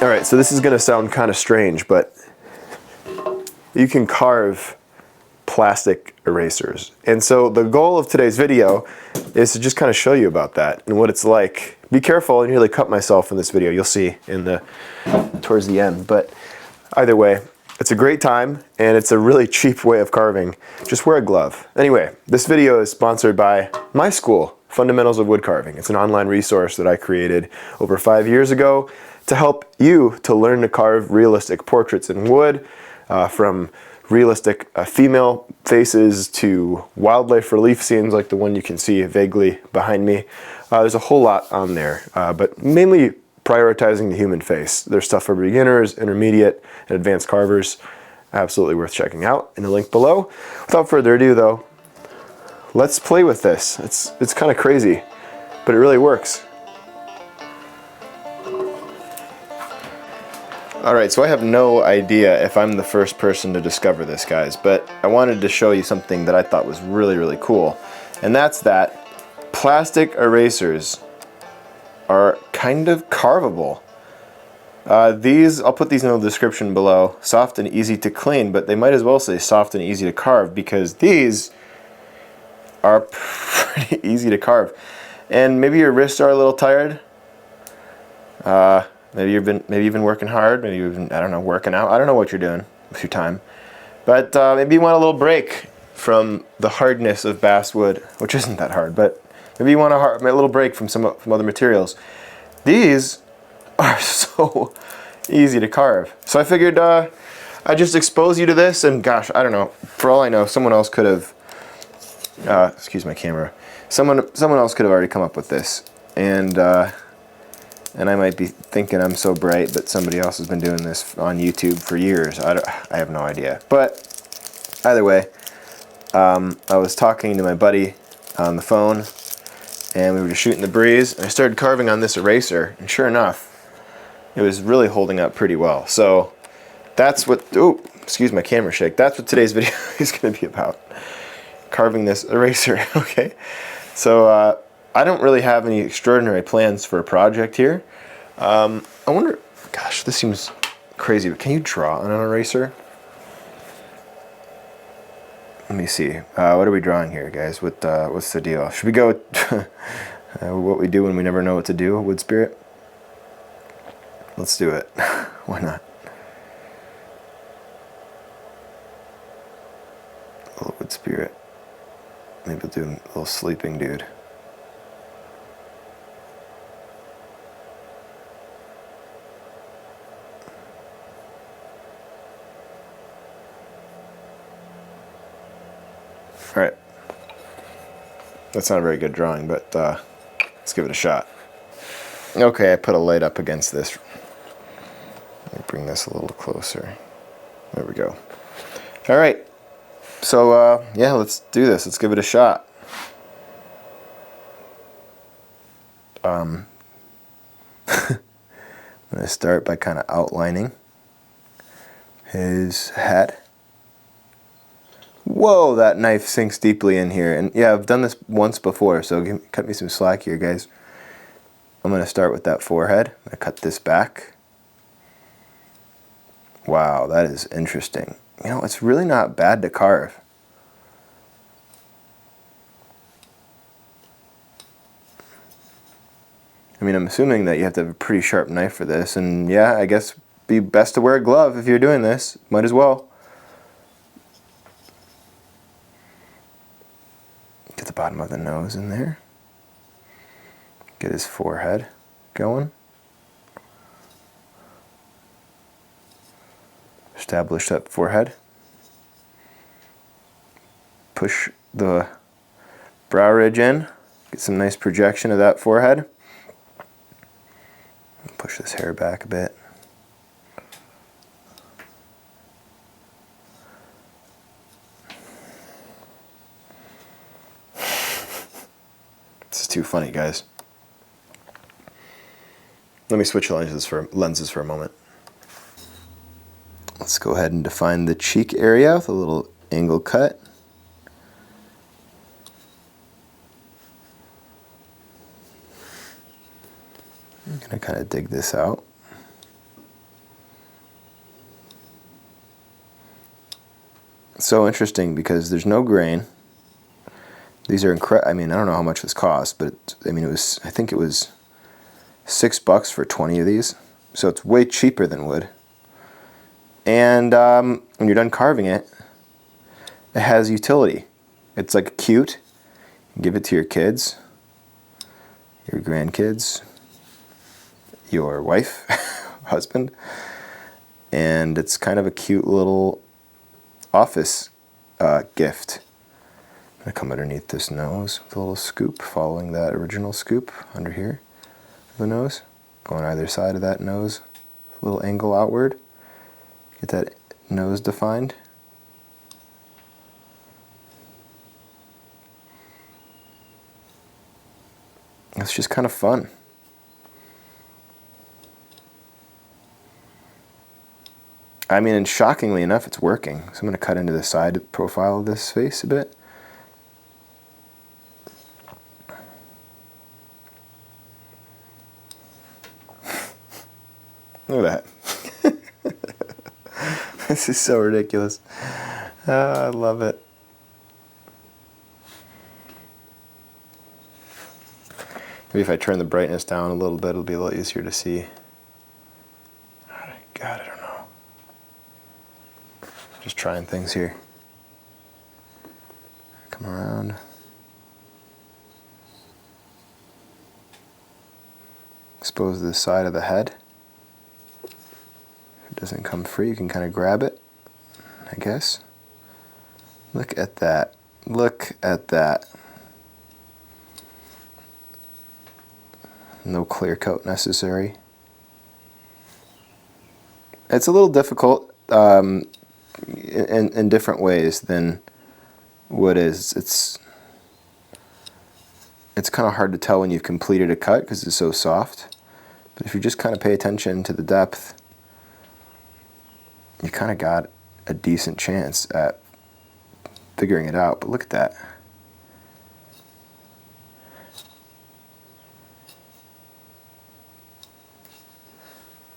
Alright, so this is going to sound kind of strange, but you can carve plastic erasers. And so the goal of today's video is to just kind of show you about that and what it's like. Be careful, I nearly cut myself in this video, you'll see towards the end. But either way, it's a great time and it's a really cheap way of carving. Just wear a glove. Anyway, this video is sponsored by my school, Fundamentals of Wood Carving. It's an online resource that I created over 5 years ago to help you to learn to carve realistic portraits in wood, from realistic female faces to wildlife relief scenes like the one you can see vaguely behind me. There's a whole lot on there, but mainly prioritizing the human face. There's stuff for beginners, intermediate, and advanced carvers. Absolutely worth checking out in the link below. Without further ado though, let's play with this. It's kind of crazy, but it really works. Alright, so I have no idea if I'm the first person to discover this, guys, but I wanted to show you something that I thought was really, really cool. And that's that plastic erasers are kind of carvable. I'll put these in the description below. Soft and easy to clean, but they might as well say soft and easy to carve because these are pretty easy to carve. And maybe your wrists are a little tired. Maybe you've been working hard. Maybe you've been, I don't know, working out. I don't know what you're doing with your time. But maybe you want a little break from the hardness of basswood, which isn't that hard. But maybe you want a little break from some other materials. These are so easy to carve. So I figured I'd just expose you to this. And gosh, I don't know. For all I know, someone else could have. Excuse my camera. Someone else could have already come up with this. And I might be thinking I'm so bright, but somebody else has been doing this on YouTube for years. I have no idea. But either way, I was talking to my buddy on the phone, and we were just shooting the breeze. And I started carving on this eraser, and sure enough, it was really holding up pretty well. So that's what, oh, excuse my camera shake. That's what today's video is going to be about. Carving this eraser, okay? So, I don't really have any extraordinary plans for a project here. I wonder, gosh, this seems crazy, but can you draw on an eraser? Let me see. What are we drawing here, guys? What's the deal? Should we go with what we do when we never know what to do, wood spirit? Let's do it. Why not? A little wood spirit. Maybe we'll do a little sleeping dude. Alright, that's not a very good drawing, but let's give it a shot. Okay, I put a light up against this. Let me bring this a little closer. There we go. Alright, so yeah, let's do this. Let's give it a shot. I'm going to start by kind of outlining his head. Whoa, that knife sinks deeply in here. And yeah, I've done this once before, so cut me some slack here, guys. I'm going to start with that forehead. I'm going to cut this back. Wow, that is interesting. You know, it's really not bad to carve. I mean, I'm assuming that you have to have a pretty sharp knife for this. And yeah, I guess be best to wear a glove if you're doing this. Might as well. Get the bottom of the nose in there. Get his forehead going. Establish that forehead. Push the brow ridge in. Get some nice projection of that forehead. Push this hair back a bit. This is too funny, guys. Let me switch lenses for a moment. Let's go ahead and define the cheek area with a little angle cut. I'm going to kind of dig this out. so interesting because there's no grain. These are I mean, I don't know how much this cost, but I mean, I think it was $6 for 20 of these. So it's way cheaper than wood. And when you're done carving it, it has utility. It's like cute. You give it to your kids, your grandkids, your wife, husband, and it's kind of a cute little office gift. I'm going to come underneath this nose with a little scoop, following that original scoop under here, the nose, going either side of that nose, a little angle outward, get that nose defined. It's just kind of fun. I mean, and shockingly enough, it's working. So I'm going to cut into the side profile of this face a bit. Look at that. This is so ridiculous. I love it. Maybe if I turn the brightness down a little bit, it'll be a little easier to see. God, I don't know. Just trying things here. Come around. Expose the side of the head. If it doesn't come free, you can kind of grab it, I guess. Look at that. Look at that. No clear coat necessary. It's a little difficult in different ways than wood is. It's kind of hard to tell when you've completed a cut because it's so soft. But if you just kind of pay attention to the depth, you kind of got a decent chance at figuring it out. But look at that.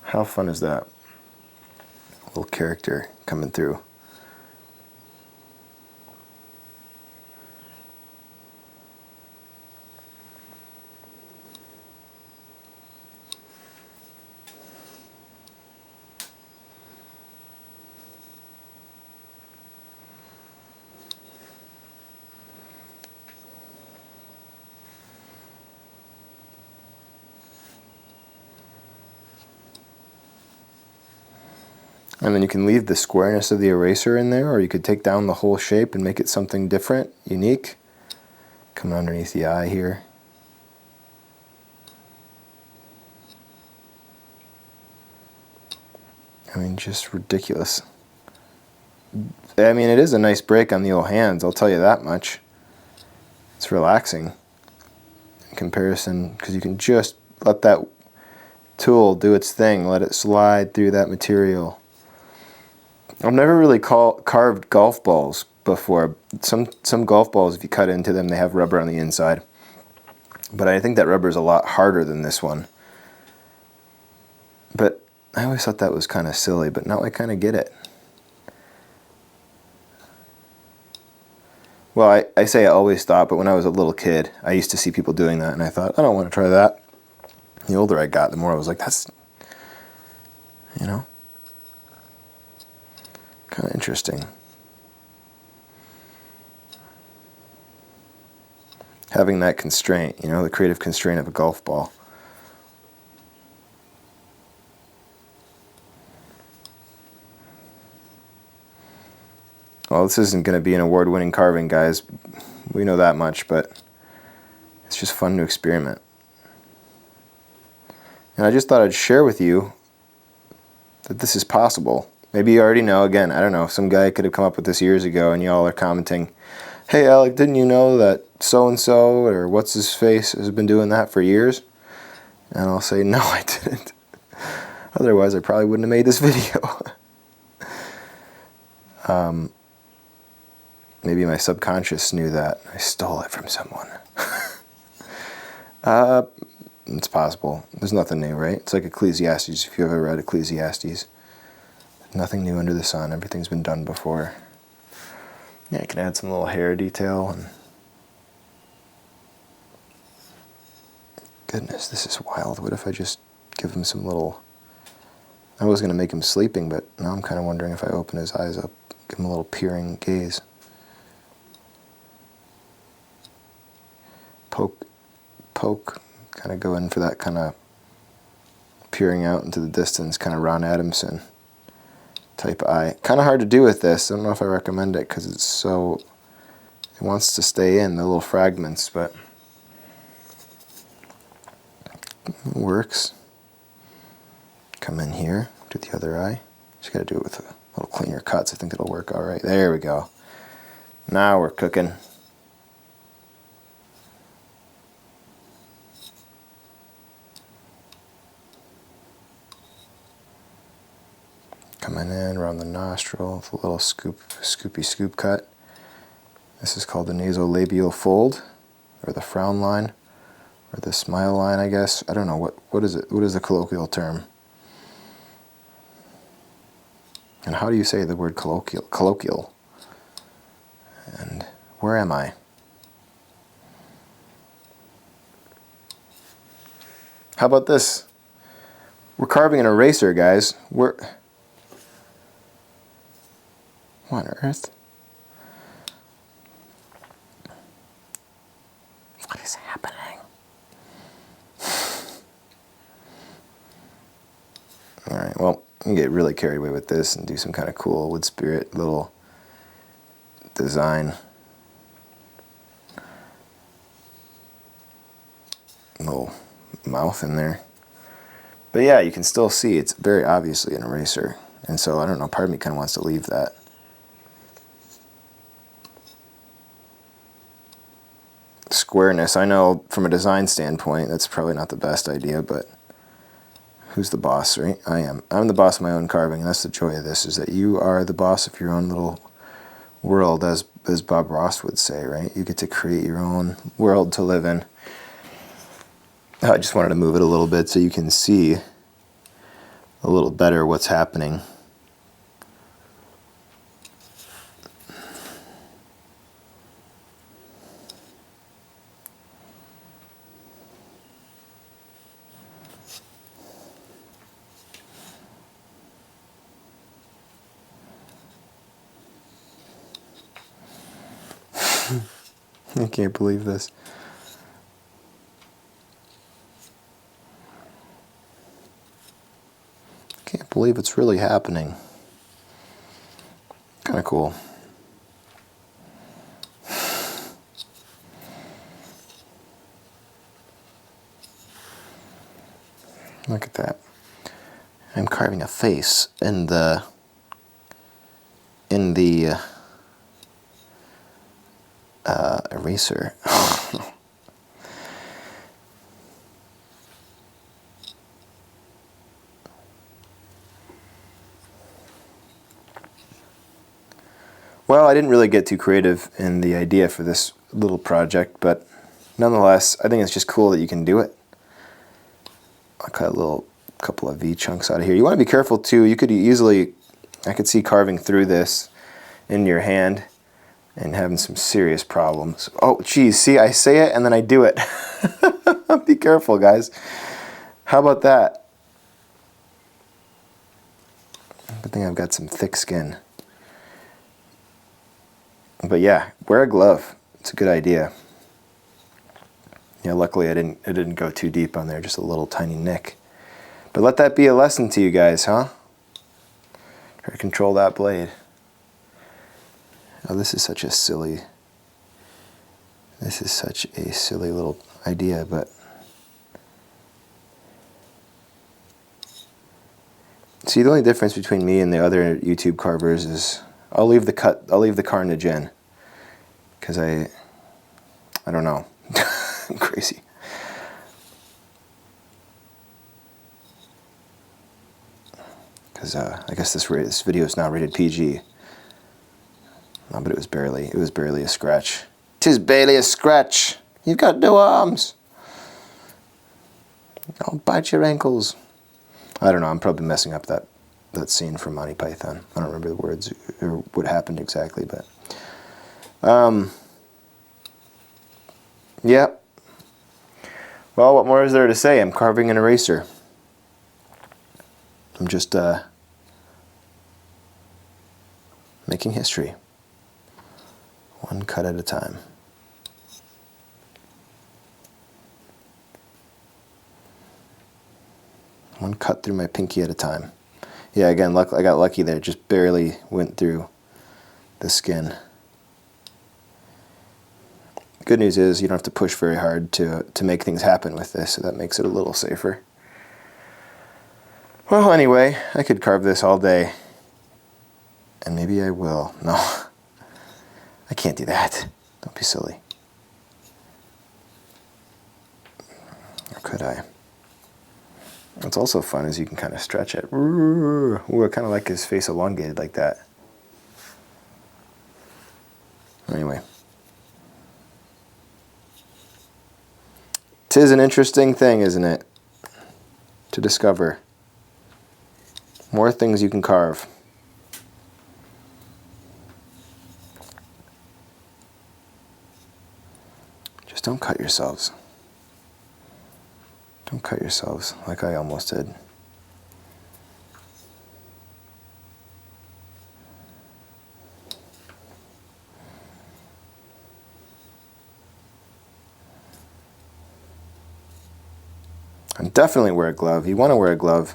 How fun is that? Little character coming through. And then you can leave the squareness of the eraser in there, or you could take down the whole shape and make it something different, unique. Coming underneath the eye here. I mean, just ridiculous. I mean, it is a nice break on the old hands, I'll tell you that much. It's relaxing in comparison, because you can just let that tool do its thing, let it slide through that material. I've never really carved golf balls before. Some golf balls, if you cut into them, they have rubber on the inside. But I think that rubber is a lot harder than this one. But I always thought that was kind of silly, but now I kind of get it. Well, I say I always thought, but when I was a little kid, I used to see people doing that, and I thought, I don't want to try that. The older I got, the more I was like, that's, you know, kind of interesting. Having that constraint, you know, the creative constraint of a golf ball. Well, this isn't going to be an award-winning carving, guys. We know that much, but it's just fun to experiment. And I just thought I'd share with you that this is possible. Maybe you already know. Again, I don't know. Some guy could have come up with this years ago, and y'all are commenting, hey, Alec, didn't you know that so-and-so or what's-his-face has been doing that for years? And I'll say, no, I didn't. Otherwise, I probably wouldn't have made this video. Maybe my subconscious knew that. I stole it from someone. It's possible. There's nothing new, right? It's like Ecclesiastes, if you ever read Ecclesiastes. Nothing new under the sun. Everything's been done before. Yeah, I can add some little hair detail. And goodness, this is wild. What if I just give him some little... I was going to make him sleeping, but now I'm kind of wondering if I open his eyes up, give him a little peering gaze. Poke, kind of go in for that kind of peering out into the distance, kind of Ron Adamson type eye. Kind of hard to do with this. I don't know if I recommend it because it's so... It wants to stay in, the little fragments, but it works. Come in here, do the other eye. Just got to do it with a little cleaner cuts. I think it'll work all right. There we go. Now we're cooking. Coming in around the nostril with a little scoopy scoop cut. This is called the nasolabial fold, or the frown line, or the smile line, I guess. I don't know, what is it? What is the colloquial term? And how do you say the word colloquial? And where am I? How about this? We're carving an eraser, guys. What on earth? What is happening? Alright, well, you can get really carried away with this and do some kind of cool wood spirit little design. Little mouth in there. But yeah, you can still see it's very obviously an eraser. And so, I don't know, part of me kind of wants to leave that. Squareness, I know from a design standpoint that's probably not the best idea, but who's the boss, right? I am. I'm the boss of my own carving, and that's the joy of this, is that you are the boss of your own little world, as Bob Ross would say, right? You get to create your own world to live in. I just wanted to move it a little bit so you can see a little better what's happening. I can't believe this. Can't believe it's really happening. Kind of cool. Look at that. I'm carving a face in the eraser. Well, I didn't really get too creative in the idea for this little project, but nonetheless, I think it's just cool that you can do it. I'll cut a couple of V chunks out of here. You want to be careful too. You could easily, I could see carving through this in your hand and having some serious problems. Oh, geez, see, I say it and then I do it. Be careful, guys. How about that? Good thing I've got some thick skin. But yeah, wear a glove. It's a good idea. Yeah, luckily it didn't go too deep on there, just a little tiny nick. But let that be a lesson to you guys, huh? Try to control that blade. Oh, this is such a silly little idea, but see, the only difference between me and the other YouTube carvers is I'll leave the carnage in, because I don't know. I'm crazy. Because I guess this video is now rated PG. No, but it was barely a scratch. 'Tis barely a scratch. You've got no arms. I'll bite your ankles. I don't know. I'm probably messing up that. that scene from Monty Python. I don't remember the words or what happened exactly, but Yep. Well, what more is there to say? I'm carving an eraser. I'm just making history. One cut at a time. One cut through my pinky at a time. Yeah, again, I got lucky there. Just barely went through the skin. Good news is you don't have to push very hard to make things happen with this, so that makes it a little safer. Well, anyway, I could carve this all day. And maybe I will. No, I can't do that. Don't be silly. Or could I? What's also fun is you can kind of stretch it. Ooh, I kind of like his face elongated like that. Anyway. 'Tis an interesting thing, isn't it? To discover. More things you can carve. Just don't cut yourselves. Don't cut yourselves like I almost did. And definitely wear a glove. You want to wear a glove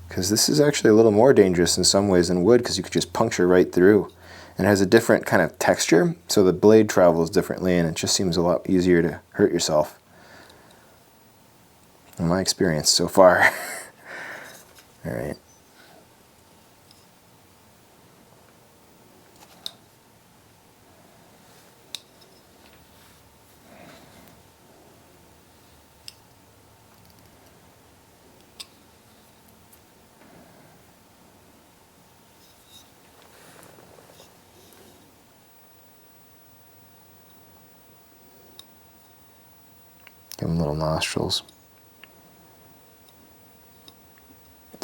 because this is actually a little more dangerous in some ways than wood because you could just puncture right through. And it has a different kind of texture, so the blade travels differently and it just seems a lot easier to hurt yourself. In my experience so far. Alright. Give them little nostrils.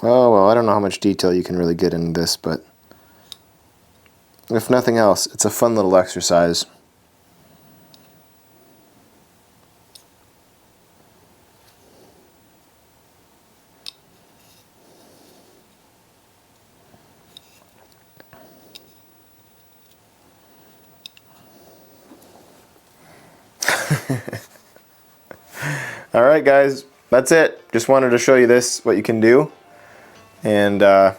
Oh, well, I don't know how much detail you can really get in this, but if nothing else, it's a fun little exercise. All right, guys, that's it. Just wanted to show you this, what you can do. And I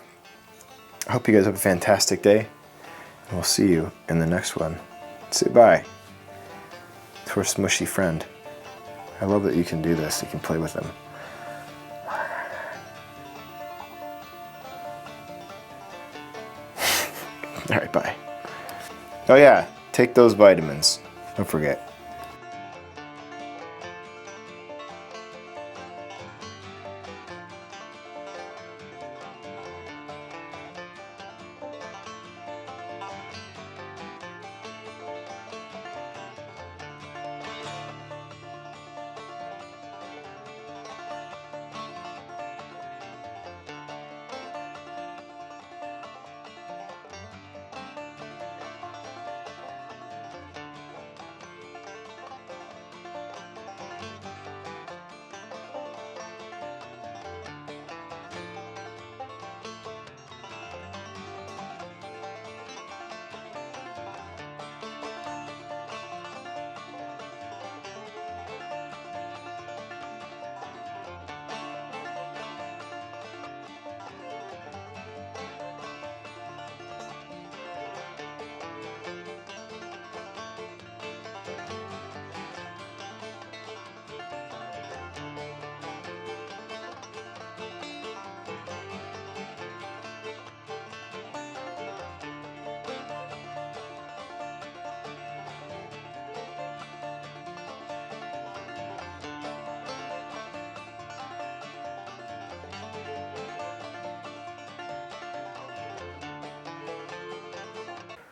hope you guys have a fantastic day. And we'll see you in the next one. Say bye to our smushy friend. I love that you can do this. You can play with them. All right, bye. Oh yeah, take those vitamins. Don't forget.